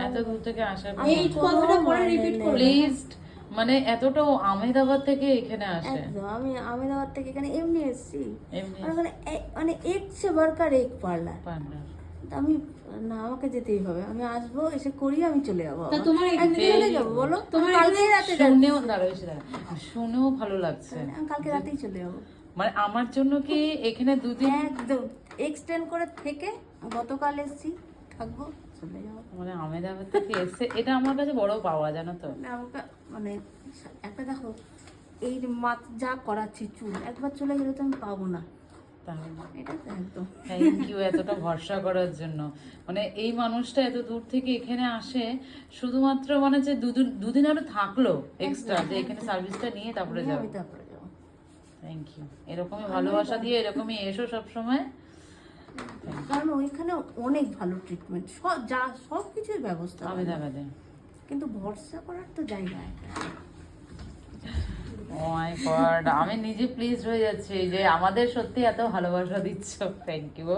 এত দূর থেকে আসার এই কথাটা পরে রিপিট করো প্লিজ, মানে এতটাও আহমেদাবাদ থেকে এখানে আসে? একদম আমি আহমেদাবাদ থেকে এখানে এমনি এসেছি। এমনি মানে এক সে বারকার এক পার্লার। পান্ডা। আমি না, আমাকে যেতেই হবে, আমি আসবো, এসে করি, আমি চলে যাবো। তা তোমার একদিন চলে যাবো, বলো? তোমার কালকে রাতে শুনেও শুনেও ভালো লাগছে। আমি কালকে রাতেই চলে যাবো। মানে আমার জন্য কি এখানে দুদিন একদম এক্সটেন্ড করে থেকে গতকাল এসেছি, থাকবো, চলে যাবো। মানে আহমেদাবাদ থেকে এসে এটা আমার কাছে বড় পাওয়া, জানো তো। মানে আমাকে মানে একটা দেখো, এই যা করাচ্ছি চুল, একবার চলে গেলে তো আমি পাবো না, এটা তো একদম। থ্যাংক ইউ এতটা ভরসা করার জন্য। মানে এই মানুষটা এত দূর থেকে এখানে আসে শুধুমাত্র মানে যে দুদিন আরো থাকলো এক্সট্রা, যে এখানে সার্ভিসটা নিয়ে তারপরে যাবো। আমি তারপরে যাবো। থ্যাংক ইউ, এরকমই ভালোবাসা দিয়ে এরকমই এসো সব সময়। কারণ ওইখানে অনেক ভালো ট্রিটমেন্ট, সব কিছুর ব্যবস্থা ভালো। আহমেদাবাদে কিন্তু ভরসা করার তো জায়গা একটা। ও মাই গড, আমি নিজে প্লিজ হয়ে যাচ্ছি যে আমাদের সত্যি এত ভালোবাসা দিচ্ছ। Thank you.